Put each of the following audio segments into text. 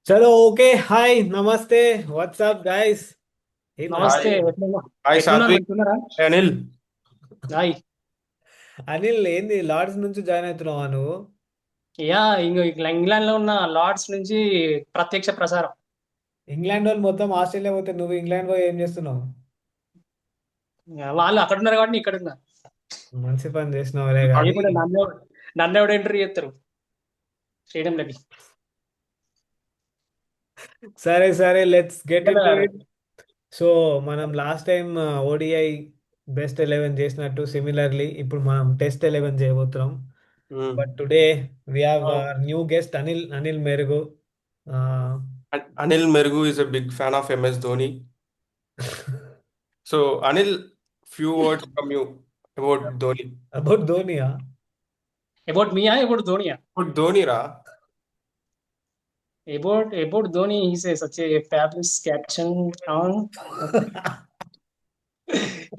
చలో okay hi నమస్తే WhatsApp guys ఏంది నమస్తే. అనిల్ హాయ్ ఎట్లున్నారు, సాత్విక్. మంచున్నారా? అనిల్. హాయ్ అనిల్ ఏంది లార్డ్స్ నుంచి జాయిన్ అవుతున్నావా నువ్వు? ఇంక ఇంగ్లాండ్ లో ఉన్న లార్డ్స్ నుంచి ప్రత్యక్ష ప్రసారం. ఇంగ్లాండ్ వాళ్ళు మొత్తం ఆస్ట్రేలియా పోతే నువ్వు ఇంగ్లాండ్ పోయి ఏం చేస్తున్నావు? వాళ్ళు అక్కడ ఉన్నారు కాబట్టి నేను ఇక్కడ ఉన్నా. మంచి పని చేసినావులే అది కానీ. కూడా నన్ను ఎవడు ఎంట్రీ చేస్తారు స్టేడియంలోకి. సరే సరే లెట్స్ గెట్ ఇన్ కదా. To it. సో మనం లాస్ట్ టైం ఓడిఐ బెస్ట్ 11 చేసినట్టు సిమిలర్లీ ఇప్పుడు మనం టెస్ట్ 11 చేయబోతున్నాం. మ్మ్. బట్ టుడే వి హావ్ ఆ, న్యూ గెస్ట్ అనిల్ అనిల్ మెరుగు. Anil Mergu is a big fan of MS Dhoni. So Anil, few words from you about Dhoni. About ధోనియా? About మీయా about ధోనియా? About Dhoni రా. About Dhoni is such a fabulous caption.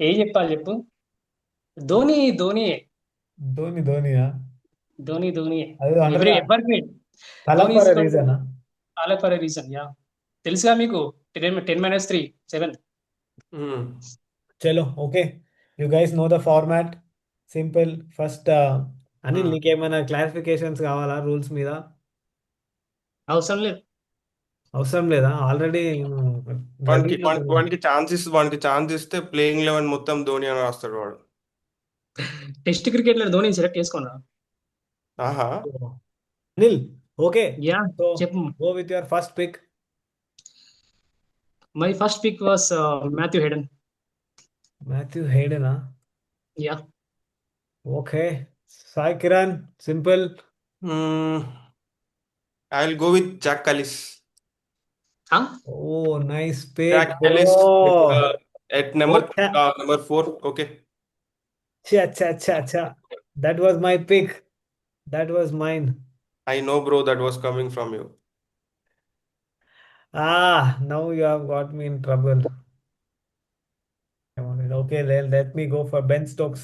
ఏం చెప్పాలి చెప్పు. ధోని ధోనియా? ధోని అది ఎవరి అంటారా? Ever great. Thala Dhoni for is reason. All for a reason. తెలుసుగా మీకు. 10 - 3 7. మ్మ్. చలో okay, you guys know the format. Simple. First Anil hmm. నీకేమైనా క్లారిఫికేషన్స్ కావాలా రూల్స్ మీద? అవసరం లేదు. అవసరం లేదా? ఆల్రెడీ వానికి వానికి రెడీగా. వానికి ఛాన్స్ ఇస్తే ప్లేయింగ్ 11 మొత్తం ధోని అని రాస్తాడు వాడు. టెస్ట్ క్రికెట్ లో ధోని సెలెక్ట్ చేసుకున్నా. ఆహా. అనిల్ ఓకే, యా సో చెప్పు. Go with your first pick. My first pick was Matthew Hayden. Matthew హేడెనా? Yeah. Okay. Sai Kiran simple. I will go with Jacques Kallis. Oh nice pick Jack bro. Ellis at number okay. number 4. Okay. Cha cha cha cha. That was my pick. That was mine. I know, bro, that was coming from you. Now you have got me in trouble. Okay, let me go for Ben Stokes.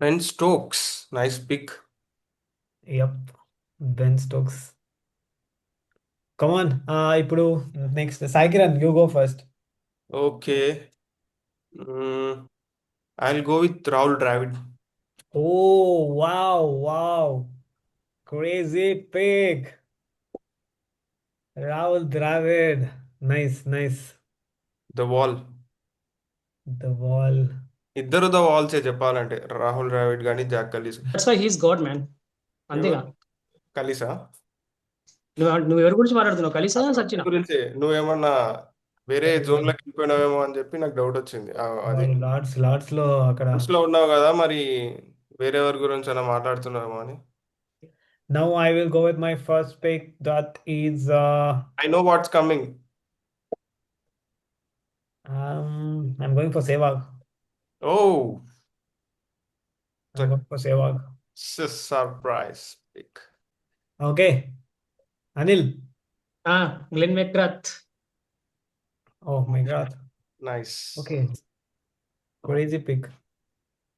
Ben Stokes. Nice pick. Yep, Ben Stokes. Come on. ఇప్పుడు next. Sai Kiran, you go first. Okay. Mm, I'll go with Rahul Dravid. Oh, wow, wow. Crazy pick. Rahul Dravid. Nice, nice. The wall. The ball. ఇద్దరు the వాల్సే చెప్పాలంటే రాహుల్ ద్రావిడ్ కానీ Jacques Kallis. That's why he's god man. అంతేగా. ఎవరు? కలిసా? నువ్వు ఎవరి గురించి మాట్లాడుతున్నావు, కలిసా అతని సచిన్? గురించే. నువ్వేమన్నా వేరే లేదు. జోన్లోకి వెళ్ళిపోయినావేమో అని చెప్పి నాకు డౌట్ వచ్చింది. అది లార్డ్స్ లో అక్కడ. లో ఉన్నావు కదా మరి, వేరే ఎవరి గురించి అలా మాట్లాడుతున్నావేమో అని. Now I will go with my first pick. That is I know what's coming. I'm going for Sehwag. Oh, I'm going for Sehwag. Surprise pick. Okay, Anil. Glenn McGrath. Oh my God. Nice. Okay, crazy pick.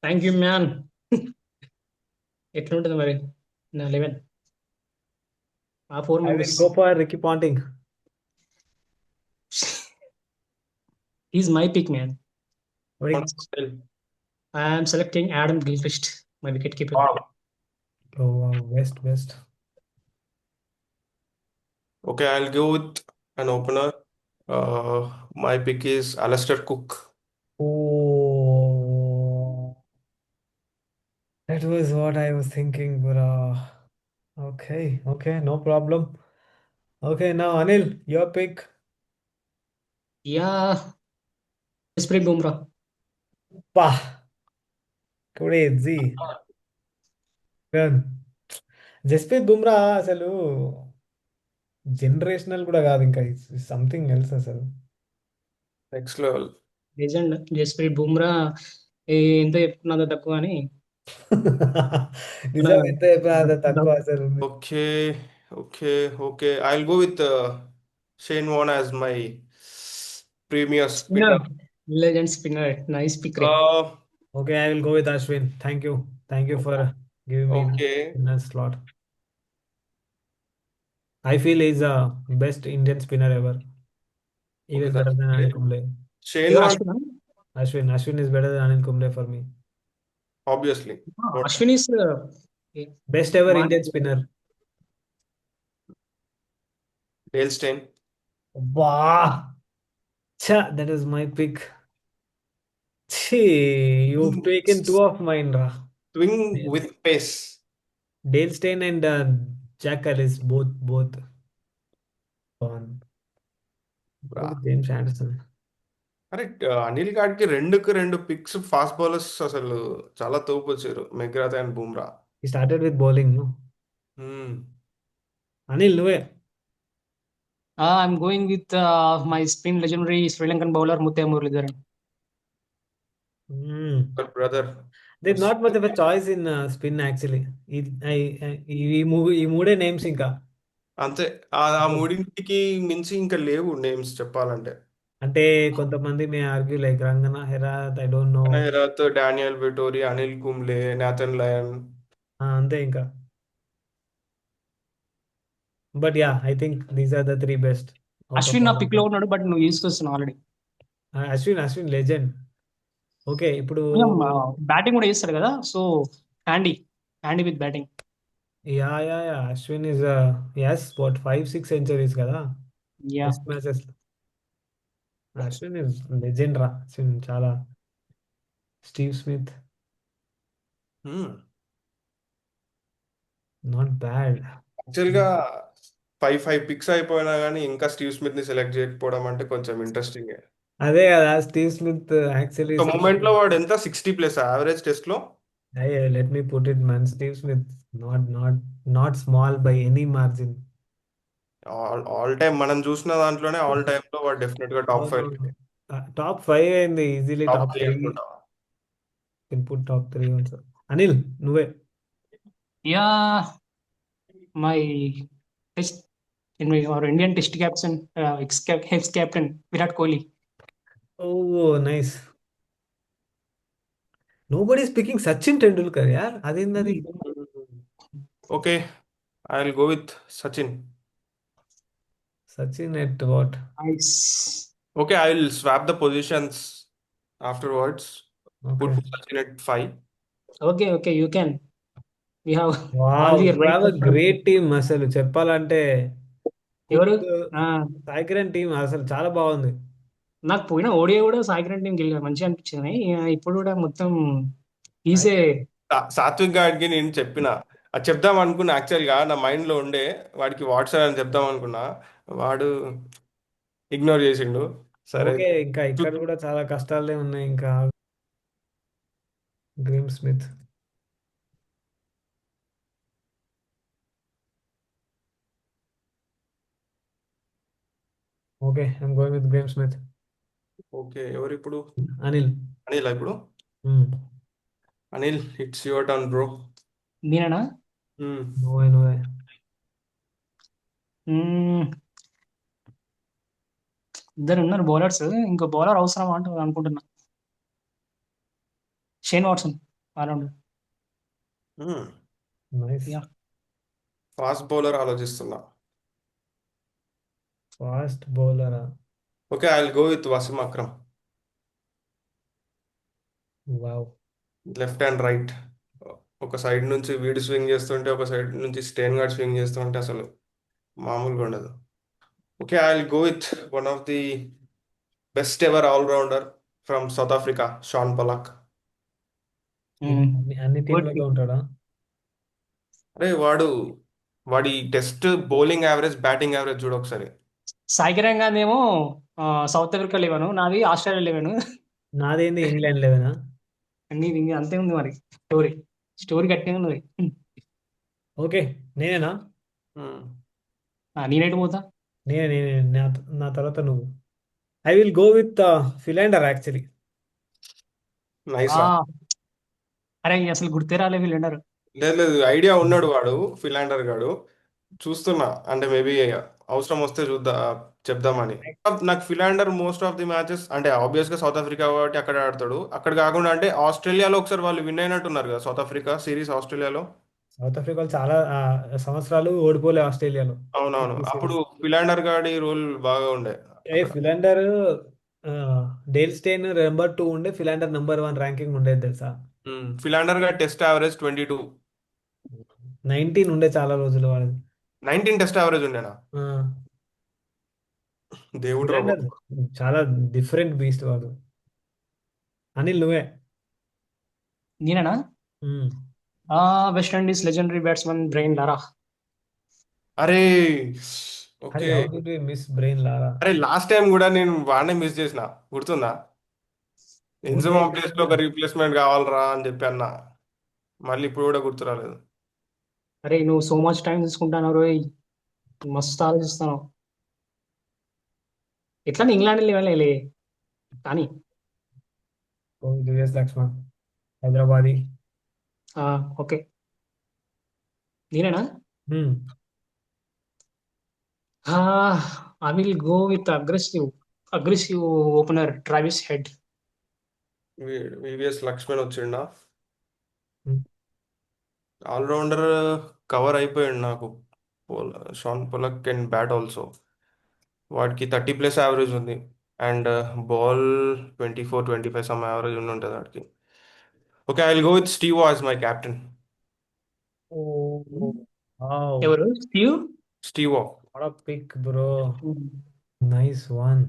Thank you man. ఎట్లుంటుంది మరి నా 11, ఆ four I will members? go for Ricky Ponting. Is my pick man. Rick. I'm selecting Adam Gilchrist, my wicket keeper. Oh wow, best. Okay, I'll go with an opener. My pick is Alistair Cook. Oh, that was what I was thinking, bro. Okay, no problem. Okay, now Anil, your pick. Yeah, Jasprit Bumrah. Pah, crazy. Jasprit Bumrah అసలు generational కూడా కాదు, ఇంకా something else అసలు. Next level. Legend Jasprit Bumrah. ఎంత చెప్పుకున్నదో తక్కువ అని. మన నిజం, ఎంత చెప్పినా అంత తక్కువ అసలు. Okay. I'll go with Shane Warne as my premier spinner. Spinner. Legend spinner. Nice pick రే. Uh, okay, I will go with Ashwin. Thank you for giving me okay. Spinner slot. I feel he's the best Indian spinner ever, okay even better that's than Anil Kumble. Shane ఎవరు Warne Ashwin? Ashwin is better than Anil Kumble for me. Obviously. Ashwin is Best ever మా Indian spinner. Dale Steyn. Wow, that is my pick. Chee, you've taken two of mine, Ra. Swing Dale, with pace. Dale Steyn and Jack Ellis both gone. Go with James Anderson. అరే అనిల్ గాడికి రెండుకి రెండు pics fast bowlers అసలు చాలా తోపు వచ్చారు, McGrath and Bumrah. He started with bowling, no? Anil, నువ్వే. I'm going with my spin legendary Sri Lankan bowler Muttiah Muralitharan. Brother. There's not much of a choice in spin actually. ఈ మూడే నేమ్స్ ఇంకా. అంతే. ఆ మూడింటికి మించి ఇంకా లేవు నేమ్స్ చెప్పాలంటే. అంటే కొంతమంది may argue like Rangana Herath, I don't know. Herath, Daniel Vettori, Anil Kumble, Nathan Lyon. అంతే ఇంకా. But yeah, I think these are the three best out of Ashwin నా ఆల్ ఆఫ్ పిక్ లో దెమ్. ఉన్నాడు, బట్ నువ్వు తీసుకొస్తున్నావు ఆల్రెడీ. అశ్విన్ లెజెండ్. ఓకే, ఇప్పుడు కొంచెం బ్యాటింగ్ కూడా చేస్తాడు కదా, so handy handy with batting. Yeah Ashwin is yes what 5-6 centuries కదా yeah. Test matches. Ashwin is legend రా. అశ్విన్ చాలా. Steve Smith not bad. యాక్చువల్గా 5 పిక్స్ అయిపోయినా కానీ ఇంకా స్టీవ్ స్మిత్ ని సెలెక్ట్ చేయకపోవడం అంటే కొంచెం ఇంట్రెస్టింగ్. అదే కదా, స్టీవ్ స్మిత్ యాక్చువల్లీ ఒక మూమెంట్ లో వాడు ఎంత 60+ యావరేజ్ టెస్ట్ లో. Let me put it man, Steve Smith not small by any margin. All time మనం చూసిన దాంట్లోనే ఆల్ టైమ్ లో వాడు డెఫినెట్ గా టాప్ 5. అవునవును. టాప్ 5 అయింది ఈజీలీ, టాప్ టాప్ 3 3. అనుకుంటా. Input top 3 also. అనిల్, నువ్వే. Yeah, my test Indian test captain, ex captain Virat Kohli. Oh nice. Nobody speaking Sachin Tendulkar యార్, అదేందది. Okay, I will go with Sachin. Sachin at what? Nice. Okay, I will swap the positions afterwards. Okay. Put Sachin at 5. Okay you can. We have all wow, the you have right. A great team. అసలు చెప్పాలంటే ఎవరు? Cook, Sai Kiran team అసలు చాలా బాగుంది. నాకు పోయిన ఓడియా కూడా సాయి కిరణ్ టీంకి వెళ్ళి మంచిగా అనిపించింది. ఇప్పుడు కూడా మొత్తం సాయి ఈసే. సాత్విక్ గాడికి నేను చెప్పిన, అది చెప్దాం అనుకున్నా, యాక్చువల్ గా నా మైండ్ లో ఉండే వాడికి వాట్సాప్ అని చెప్దాం అనుకున్నా, వాడు ఇగ్నోర్ చేసిండు. సరే. ఓకే, ఇంకా ఇక్కడ కూడా చాలా కష్టాలే ఉన్నాయి ఇంకా. Graeme Smith. Okay, I'm going with Graeme Smith. Okay, ఎవరు ఇప్పుడు? అనిల్. అనిల్ ఇప్పుడు. Hmm. Anil, it's your turn bro. నేనా? నువ్వే. ఇద్దరు ఉన్నారు బౌలర్స్, ఇంకో బౌలర్ అవసరం అంటూ అనుకుంటున్నా. Shane Watson all rounder. Nice. Yeah. Fast bowler ఆలోచిస్తున్నా. ఫాస్ట్ బౌలరా? Okay, I will go with Wasim Akram. Wow. Left and right, ఒక సైడ్ నుంచి వీడు స్వింగ్ చేస్తుంటే ఒక సైడ్ నుంచి స్టేన్ గార్డ్ స్వింగ్ చేస్తుంటే అసలు మామూలుగా ఉండదు. Okay, I will go with one of the best ever all rounder from South Africa, Shaun Pollock. అన్ని టీంలలో ఉంటాడా? అరే వాడి test bowling average, batting average చూడు ఒకసారి. సాయి కిరణ్ గాంధీ ఏమో సౌత్ ఆఫ్రికా లెవెన్, నాది ఆస్ట్రేలియా లెవెన్. నాదేంది ఇంగ్లాండ్ లెవెనా? నీది అంతే ఉంది మరి. స్టోరీ గట్టిగా ఉన్నది. ఓకే, నేనేనా? నేనైతే పోతా. నేనే. నా తర్వాత నువ్వు. I will go with Philander actually. Nice ఆ, రా. అరే అసలు గుర్తే రాలే వీళ్ళు అన్నారు. లేదు, ఐడియా ఉన్నాడు వాడు, ఫిలాండర్ గాడు. చూస్తున్నా, అంటే మేబీ అవసరం వస్తే చెప్దామని. నాకు Philander most of the matches, అంటే ఆబ్వియస్ గా సౌత్ ఆఫ్రికా కాబట్టి అక్కడ ఆడతాడు. అక్కడ కాకుండా అంటే ఆస్ట్రేలియాలో ఒకసారి వాళ్ళు విన్ అయినట్టున్నారు కదా, సౌత్ ఆఫ్రికా సిరీస్ ఆస్ట్రేలియాలో. సౌత్ ఆఫ్రికా వాళ్ళు చాలా సంవత్సరాలు ఓడిపోలే ఆస్ట్రేలియాలో అవునవును, ప్రతి అప్పుడు సిరీస్. ఫిలాండర్ గాడి రోల్ బాగా ఉండే ఏ అక్కడ. ఫిలాండర్, డేల్ స్టేన్ నెంబర్ 2 ఉండే, ఫిలాండర్ నెంబర్ 1 ర్యాంకింగ్ ఉండేది తెలుసా. ఫిలాండర్ గాడి టెస్ట్ యావరేజ్ 22. 19 ఉండే చాలా రోజులు వాడు. 19 టెస్ట్ యావరేజ్ ఉండేనా? ఆ, దేవుడు రా ఫిలాండర్ బాబు. చాలా డిఫరెంట్ బీస్ట్ వాడు. అనిల్ నువ్వే. నేనేనా? ఉమ్. West Indies legendary batsman Brian Lara. అరే అరే okay. How did we miss Brian Lara. అరే లాస్ట్ టైం కూడా నేను వాడినే మిస్ చేసిన, గుర్తుందా? ఓడిఐ ఇన్జమా ప్లేస్ లో మ్యాచ్లో. ఒక రీప్లేస్మెంట్ కావాలరా అని చెప్పి అన్న. మళ్ళీ ఇప్పుడు కూడా గుర్తు రాలేదు. అరే నువ్వు సో మచ్ టైం తీసుకుంటాను రోయ్, మస్తు ఆలోచిస్తాను. ఎట్లా ఇంగ్లాండ్ లెవెల్ కానీ. యుఎస్ లక్ష్మణ్, హైదరాబాదీ. ఓకే. నేనేనా? Um. I will go with aggressive opener Travis Head. VVS Laxman వచ్చిండా? ఉమ్. ఆల్రౌండర్ కవర్ అయిపోయాడు నాకు. Shaun Pollock can bat also. వాడికి 30+ యావరేజ్ ఉంది. అండ్ బాల్ 24-25 సమ్ యావరేజ్ ఉండి ఉంటుంది వాడికి. Okay, I will go with Steve Waugh as my captain. Wow, ఎవరు? Steve? Steve Waugh. What a pick bro. Nice one.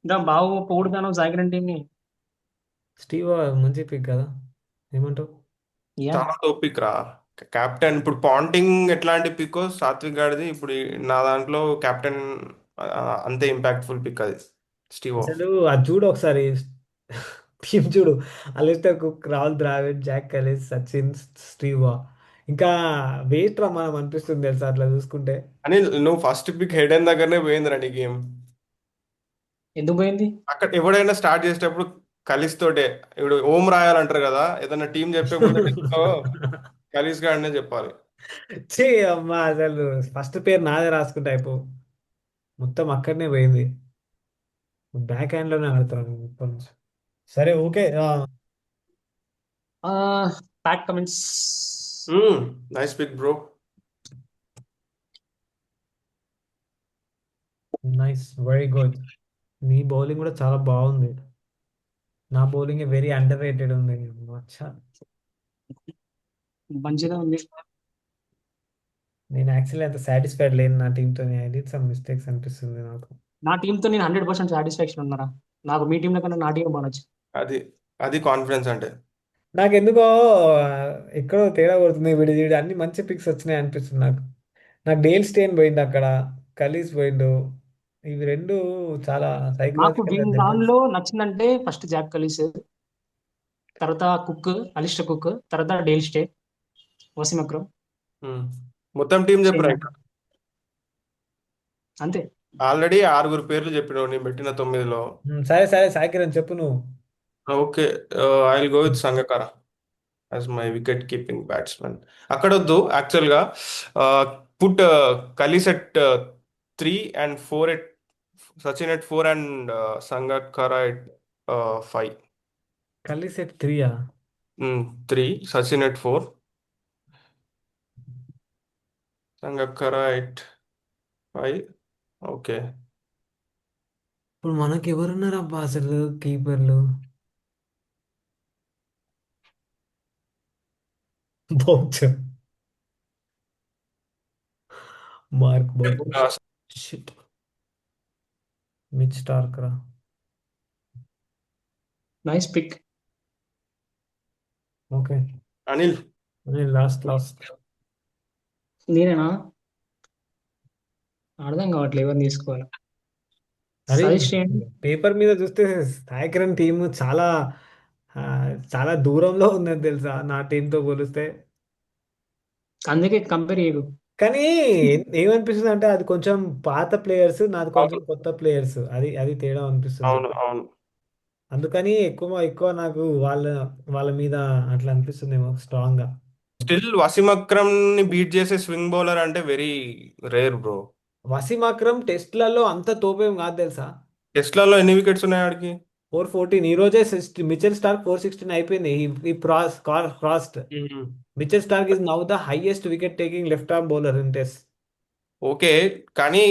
ఇంకా బాగా పొగుడుతాను జాగరన్ టీంని. స్టీవ్ మంచి పిక్ కదా, ఏమంటావు. యా. చాలా టోపిక్ రా. కెప్టెన్ ఇప్పుడు పాంటింగ్ ఎట్లాంటి పిక్ సాత్విక్ గాడిది ఇప్పుడు నా దాంట్లో కెప్టెన్. అంతే ఇంపాక్ట్ఫుల్ పిక్ అది, స్టీవ్ వా. అసలు అది చూడు ఒకసారి, టీం చూడు. Alastair Cook, Rahul Dravid, Jacques Kallis, Sachin, స్టీవా. ఇంకా వేస్ట్ రా మనం అనిపిస్తుంది తెలుసా అట్లా చూసుకుంటే. అని నువ్వు ఫస్ట్ పిక్ హెడెన్ దగ్గరనే పోయిందిరా నీ గేమ్. ఎందుకు పోయింది? అక్కడ ఎవడైనా స్టార్ట్ చేసేటప్పుడు కలిస్తోటే, ఇప్పుడు ఓం రాయాలంటారు కదా, ఏదైనా టీం చెప్పే ముందు కలిస్ గాడినే చెప్పాలి. చే అమ్మా, అసలు ఫస్ట్ పేరు నాదే రాసుకుంటే అయిపో. మొత్తం అక్కడనే పోయింది. బ్యాక్ హ్యాండ్ లోనే ఆడుతాను నేను ఇప్పటి నుంచి. సరే okay. Pat Cummins. Nice pick bro. Nice, very good. నీ బౌలింగ్ కూడా చాలా బాగుంది. నా బౌలింగ్ వెరీ అండర్ రేటెడ్ ఉంది. అచ్చా. మంచిగా ఉంది. నేను యాక్చువల్లీ అంత సాటిస్ఫైడ్ లేను నా టీంతో. ఐ డిడ్ సమ్ మిస్టేక్స్ అనిపిస్తుంది నాకు. నా టీంతో నేను 100% సాటిస్ఫాక్షన్ ఉన్నారా. నాకు మీ టీంలో కన్నా నా టీం బాగా నచ్చింది. అది అది కాన్ఫిడెన్స్ అంటే. నాకెందుకో ఎక్కడో తేడా కొడుతుంది. వీడి వీడి అన్ని మంచి పిక్స్ వచ్చినాయి అనిపిస్తుంది నాకు. నాకు డేల్ స్టేన్ పోయింది అక్కడ, కలీస్ పోయిండు. ఇవి రెండు చాలా నాకు సైకలాజికల్ గా దీని దెబ్బతి. దానిలో నచ్చిందంటే ఫస్ట్ జాక్ కలిస్, తర్వాత కుక్, అలిస్టర్ కుక్, తర్వాత Dale Steyn, Wasim Akram, Hmm. మొత్తం టీం చెప్పు షేన్ రైట్. లాంబర్ట్. అంతే. ఆల్రెడీ 6 పేర్లు చెప్పినావు నేను పెట్టిన 9లో. సరే సరే సాయి కిరణ్ చెప్పు నువ్వు. Okay, I will go with Sangakkara as my wicket keeping batsmen. అక్కడ వద్దు యాక్చువల్గా. Put Kallis at 3 and 4 at Sachin at 4 and Sangakkara at 5. Kallis at 3. 3 Sachin at 4, Sangakkara at 5. Okay. ఇప్పుడు మనకి ఎవరున్నారు అబ్బా అసలు కీపర్లు. Boucher, Mark Boucher. Shit. Mitch Starc రా. Nice pick. Okay. Anil. Last. నేనేనా? అర్థం కావట్లేదు ఎవరిని తీసుకోవాలి. అది సజెస్ట్ చేయండి. పేపర్ మీద చూస్తే సాయి కిరణ్ టీం చాలా ఆ, చాలా దూరంలో ఉందని తెలుసా నా టీంతో పోలిస్తే. అందుకే కంపేర్ చేయకు. కానీ ఏమనిపిస్తుంది అంటే అది కొంచెం పాత ప్లేయర్స్, నాది కొంచెం అవును కొత్త ప్లేయర్స్, అది అది తేడా అనిపిస్తుంది. అవును అవును. అందుకని ఎక్కువ ఎక్కువ నాకు వాళ్ళ వాళ్ళ మీద అట్లా అనిపిస్తుందేమో స్ట్రాంగ్ గా. స్టిల్ వసీం అక్రమ్ ని బీట్ చేసే స్వింగ్ బౌలర్ అంటే వెరీ రేర్ బ్రో. వసీం అక్రమ్ టెస్ట్లలో అంత తోపేం కాదు తెలుసా. టెస్ట్లలో ఎన్ని వికెట్స్ ఉన్నాయి ఆడికి? 414 ఈ రోజే మిచెల్ స్టార్క్ 416 అయిపోయింది. ఈ crossed. Hmm. Mitchell Starc is now the highest wicket taking left arm bowler in test. Okay, కానీ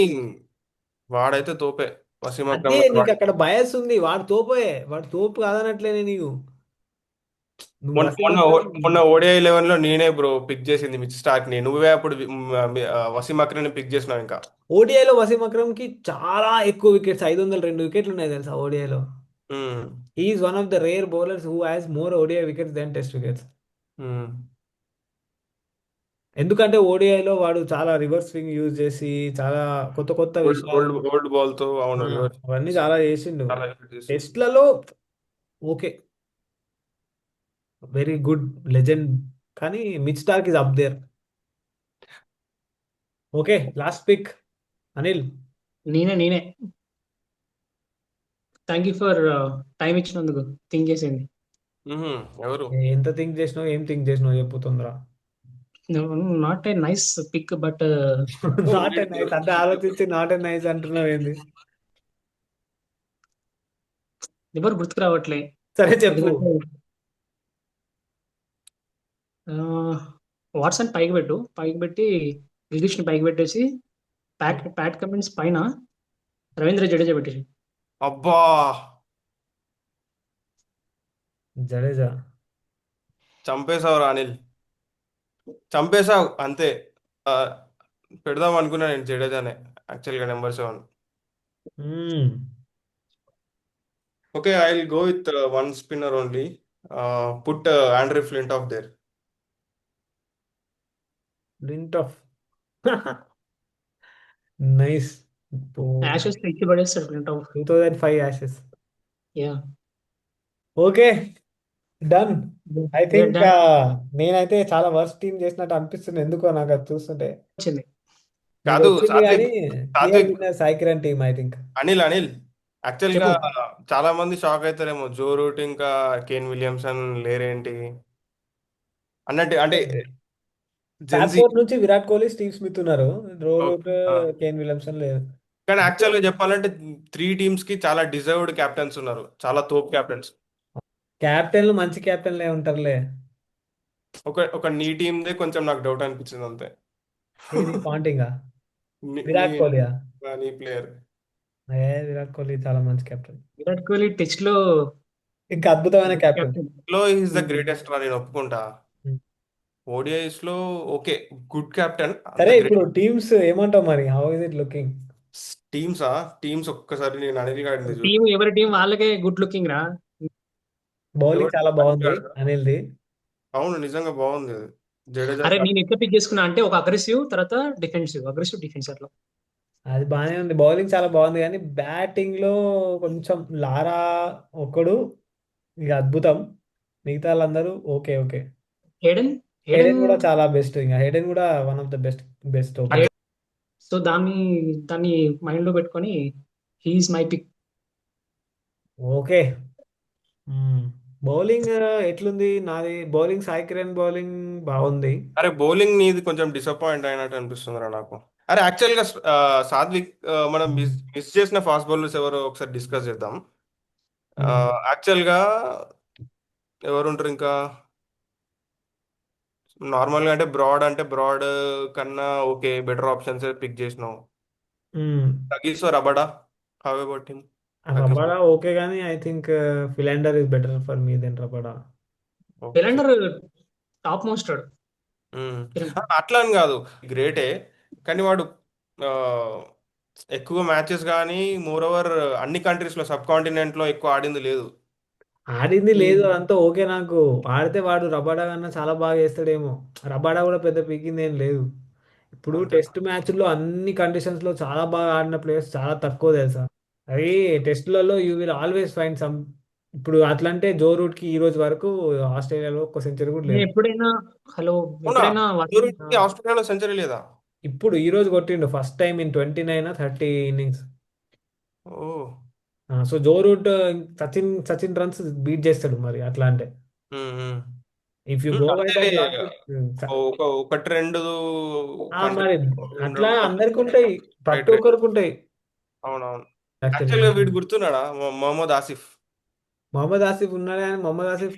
వాడైతే తోపే. వసీం అదే అక్రమ్ గారు నీకు వాడి అక్కడ బయస్ ఉంది. వాడు తోపే, వాడు తోపు కాదనట్లేనే నీకు. నువ్వు మొన్న వసీం మొన్న అక్రమ్. మొన్న ఓడిఐ లెవెన్ లో నేనే బ్రో పిక్ చేసింది మిచ్ స్టార్క్ ని. నువ్వే అప్పుడు వసీం అక్రమ్ ని పిక్ చేసినావు ఇంకా. ఓడిఐలో వసీం అక్రమ్ కి చాలా ఎక్కువ వికెట్స్, 502 వికెట్లు ఉన్నాయి తెలుసా ఓడిఐలో. Hmm. Is one of the rare bowlers who has more ODI wickets than test wickets. Hmm. ఎందుకంటే ఓడిఐలో వాడు చాలా రివర్స్ స్వింగ్ యూజ్ చేసి చాలా కొత్త కొత్త ఓల్డ్ విషయాలు, ఓల్డ్ ఓల్డ్ బాల్ తో ఆ, అవును రివర్స్ అవన్నీ చాలా చేసిండు. చాలా effort చేసిండు. టెస్ట్లలో ఓకే, వెరీ గుడ్, లెజెండ్. కానీ Mitch Starc is up there. Okay, last pick Anil. నేనే థ్యాంక్ యూ ఫర్ టైం ఇచ్చినందుకు థింక్ చేసింది. ఎవరు? ఎంత థింక్ చేసినావు, ఏం థింక్ చేసినావు చెప్పు తొందర. Not a nice pick but oh, not a nice అంటే ఆలోచించి నాట్ ఎ నైస్ అంటున్నావు ఏంది? ఎవరు గుర్తుకు రావట్లే. సరే చెప్పు. ఎందుకంటే వాట్సాప్ పైకి పెట్టి గిల్గిష్ని పైకి పెట్టేసి ప్యాట్ కమిన్స్ పైన రవీంద్ర జడేజా పెట్టేసి. అబ్బా, జడేజా. చంపేశావు రా అనిల్, చంపేశావు అంతే. ఆ, పెడదాం అనుకున్నా నేను జడేజానే యాక్చువల్గా number 7. Hmm. Okay, I will go with one spinner only. Put Andrew Flintoff there. Flintoff. Nice. Ashes ఇచ్చి పడేస్తాడు Flintoff. 2005 Ashes. Yeah, okay, done. I think done నేనైతే చాలా వర్స్ట్ టీం చేసినట్టు అనిపిస్తుంది ఎందుకో నాకు అది చూస్తుంటే. వచ్చింది. ఇది కాదు వచ్చింది కానీ Satvik, clear Satvik, winner Saikiran team I think. Anil యాక్చువల్గా చెప్పు. చాలా మంది షాక్ అవుతారేమో, జో రూట్ ఇంకా కేన్ విలియమ్సన్ లేరేంటి అన్నట్టు, అంటే జెన్జీ. స్టాన్ఫోర్డ్ నుంచి విరాట్ కోహ్లీ, స్టీవ్ స్మిత్ ఉన్నారు. రూట్, కేన్ విలియమ్సన్ లేదు. కానీ యాక్చువల్గా చెప్పాలంటే 3 టీమ్స్ కి చాలా డిజర్వ్డ్ కెప్టెన్స్ ఉన్నారు, చాలా తోపు కెప్టెన్స్. క్యాప్టెన్లు మంచి క్యాప్టెన్లే ఉంటారులే. ఒక ఒక నీ టీందే కొంచెం నాకు డౌట్ అనిపించింది అంతే. ఏది పాంటింగా? నీ నీ విరాట్ కోహ్లీయా? నీ ప్లేయర్. విరాట్ కోహ్లీ చాలా మంచి కెప్టెన్, విరాట్ కోహ్లీ టెస్ట్ లో ఇంకా అద్భుతమైన కెప్టెన్. కెప్టెన్. లో ఈజ్ ద గ్రేటెస్ట్ రా, నేను ఒప్పుకుంటా. ఓడిఐస్ లో ఓకే, గుడ్ కెప్టెన్, అంత సరే గ్రేట్. ఇప్పుడు టీమ్స్ ఏమంటావు మరి? How is it looking? టీమ్సా? టీమ్స్ ఒక్కసారి నేను అనిల్ గాడిని చూసి. ఎవరి టీం వాళ్ళకే గుడ్ లుకింగ్ రా. బౌలింగ్ ఎవరు? చాలా అనిల్ బాగుంది గాడు. అనిల్ది. అవును, నిజంగా బాగుంది అది. జడేజా అరే నేను ఎట్లా పిక్ చేసుకున్నా అంటే ఒక అగ్రెసివ్ తర్వాత అగ్రెసివ్ డిఫెన్స్ అట్లా. అది బాగానే ఉంది, బౌలింగ్ చాలా బాగుంది కానీ బ్యాటింగ్ లో కొంచెం లారా ఒకడు ఇక అద్భుతం. మిగతా వాళ్ళందరూ okay okay. Hayden Hayden Hayden కూడా చాలా బెస్ట్, ఇంకా హెడెన్ కూడా one of the best. Best okay. So దాన్ని మైండ్ లో పెట్టుకొని he's my pick. Okay. Bowling ఎట్లుంది నాది? బౌలింగ్ సాయి కిరణ్ బౌలింగ్ బాగుంది. అరే, బౌలింగ్ నీది కొంచెం డిసప్పాయింట్ అయినట్టు అనిపిస్తుందిరా నాకు. అరే యాక్చువల్గా సాత్విక్, మనం మిస్ మ్మ్. మిస్ చేసిన ఫాస్ట్ బౌలర్స్ ఎవరో ఒకసారి డిస్కస్ చేద్దాం. మ్మ్. యాక్చువల్గా ఎవరు ఉంటారు ఇంకా? నార్మల్గా అంటే బ్రాడ్ కన్నా ఓకే, బెటర్ ఆప్షన్స్ పిక్ చేసినావు. Hmm. Kagiso Rabada, how about him? Kagiso. Rabada okay కానీ I think Philander is better for me then Rabada. Okay. Philander top most. Um. అట్లా అని కాదు, గ్రేటే, కానీ వాడు ఆ, ఎక్కువ మ్యాచెస్ కానీ మోర్ ఓవర్ అన్ని కంట్రీస్లో సబ్ కాంటినెంట్లో ఎక్కువ ఆడింది లేదు. ఆడింది లేదు అంతా ఓకే నాకు. ఆడితే వాడు రబాడా కన్నా చాలా బాగా చేస్తాడేమో. రబాడా కూడా పెద్ద పీకింది ఏం లేదు. ఇప్పుడు అంతే. టెస్ట్ మ్యాచ్లో అన్ని కండిషన్స్లో చాలా బాగా ఆడిన ప్లేయర్స్ చాలా తక్కువ తెలుసా. అది టెస్ట్లలో you will always find some. ఇప్పుడు అట్లంటే జో రూట్కి ఈ రోజు వరకు ఆస్ట్రేలియాలో ఒక్క సెంచరీ కూడా నేను లేదు. ఎప్పుడైనా హలో అవునా? ఎప్పుడైనా ఆస్ట్రేలియాలో సెంచరీ లేదా? ఇప్పుడు ఈ రోజు కొట్టిండు first time in 29 30 innings. Oh. So Joe Root Sachin Sachin runs beat చేస్తాడు మరి అట్లా అంటే. Um, um. If you go by అంతేలే, దట్ లాజిక్. ఒకటి రెండు మరి కంట్రీ అట్లా ఉండడం అందరికి ఉంటాయి, ప్రతి రైట్ రైట్. ఒక్కరికి ఉంటాయి అవునవును. యాక్చువల్లీ. యాక్చువల్గా వీడు గుర్తున్నాడా, మొహమ్మద్ ఆసిఫ్? మొహమ్మద్ ఆసిఫ్ ఉన్నాడు కానీ మొహమ్మద్ ఆసిఫ్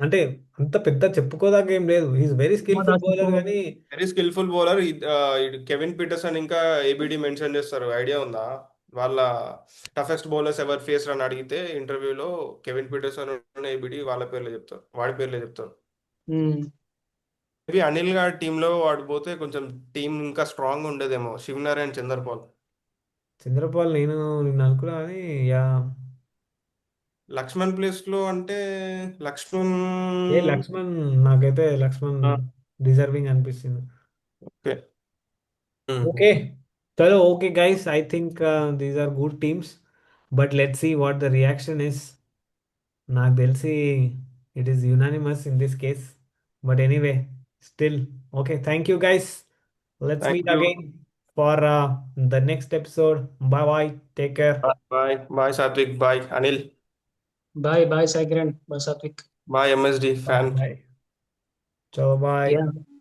అంటే అంత పెద్ద చెప్పుకోదాకా ఏం లేదు. He's very Mohammad skillful Asif bowler కానీ very skillful bowler. Kevin Pietersen ఇంకా ఏబిడి మెన్షన్ చేస్తారు, ఐడియా ఉందా? వాళ్ళ టఫెస్ట్ బౌలర్స్ ఎవర్ ఫేస్ అని అడిగితే ఇంటర్వ్యూలో కెవిన్ పీటర్సన్, ఏబిడి వాళ్ళ పేర్లే చెప్తారు, వాడి పేర్లే చెప్తారు. ఉమ్. మేబీ అనిల్ గారి టీంలో వాడు పోతే కొంచెం టీం ఇంకా స్ట్రాంగ్ ఉండేదేమో, శివనారాయణ, చందర్పాల్. చంద్రపాల్ నిన్ను అనుకున్నా కానీ యా లక్ష్మణ్ ప్లేస్ లో అంటే లక్ష్మణ్. లక్ష్మణ్ నాకైతే లక్ష్మణ్ డిజర్వింగ్ అనిపిస్తుంది. Okay. Okay. Chalo, okay, guys. I think these are good teams. But let's see what the reaction is. నాకు తెలిసి it is unanimous in this case. But anyway, still, okay. Thank you, guys. Let's thank meet you. again for the next episode. Bye bye. Take care. Bye bye Satvik, bye Anil, bye bye Saikiran, bye Satvik. Bye MSD Bye fan. bye. Chalo, bye. Yeah.